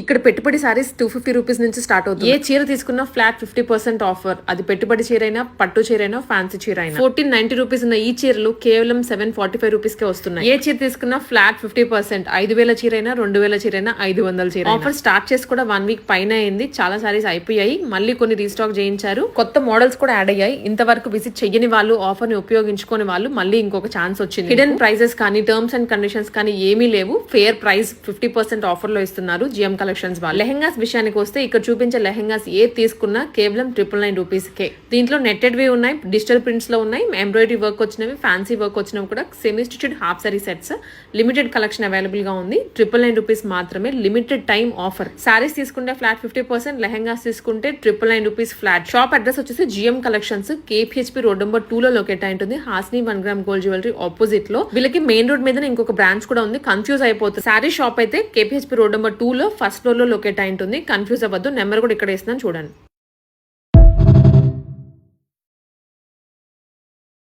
ఇక్కడ పెట్టుబడి సారీస్ 250 రూపీస్ నుంచి స్టార్ట్ అవుతుంది. ఏ చీర తీసుకున్నా ఫ్లాట్ 50% ఆఫర్. అది పెట్టుబడి చీర అయినా, పట్టు చీర అయినా, ఫ్యాన్సీ చీర అయినా. 1490 రూపీస్ ఉన్న ఈ చీరలు కేవలం 745 రూపీస్ కే వస్తున్నాయి. ఏ చీర తీసుకున్నా ఫ్లాట్ 50%. 5000 చీర అయినా, 2000 చీర అయినా, 500 చీర. ఆఫర్ స్టార్ట్ చేసి కూడా 1 వీక్ పైన అయింది. చాలా సారీస్ అయిపోయాయి, మళ్ళీ కొన్ని రీస్టాక్ చేయించారు. కొత్త మోడల్స్ కూడా యాడ్ అయ్యాయి. ఇంతవరకు విజిట్ చెయ్యని వాళ్ళు, ఆఫర్ ని ఉపయోగించుకునే వాళ్ళు మళ్ళీ ఇంకొక ఛాన్స్ వచ్చింది. హిడెన్ ప్రైజెస్ కానీ, టర్మ్స్ అండ్ కండిషన్స్ కానీ ఏమీ లేవు. ఫేర్ ప్రైస్ 50% ఆఫర్ లో ఇస్తున్నారు జిఎం కలెక్షన్స్ వాళ్ళు. లెహెంగాస్ విషయానికి వస్తే ఇక్కడ చూపించే లెహెంగాస్ ఏ తీసుకున్నా కేవలం 999 రూపీస్ కే. దీంట్లో నెట్టెడ్ వి ఉన్నాయి, డిజిటల్ ప్రింట్స్ లో ఉన్నాయి, ఎంబ్రాయిడరీ వర్క్ వచ్చినవి, ఫ్యాన్సీ వర్క్ వచ్చినవి కూడా, semi stitched half sorry sets. Limited collection available గా ఉంది. 999 రూపీస్ మాత్రమే. Limited time offer. సారీస్ తీసుకుంటే ఫ్లాట్ 50%, లెహెంగాస్ తీసుకుంటే 999 రూపీస్ ఫ్లాట్. షాప్ అడ్రస్ వచ్చేసి GM collections, KPHP road number 2 లో లొకేట్ అయి ఉంటుంది. Hasni 1 gram gold jewellery opposite లో. వీళ్ళకి మెయిన్ రోడ్ మీద ఇంకొక బ్రాంచ్ కూడా ఉంది, కన్ఫ్యూజ్ అయిపోతుంది. సారీ షాప్ అయితే KPHP రోడ్ నెంబర్ 2 లో ఫస్ట్ ఫ్లోర్ లో లొకేట్ అయి ఉంటుంది. కన్ఫ్యూజ్ అవ్వద్దు. నెంబర్ కూడా ఇక్కడ ఇస్తున్నాను చూడండి.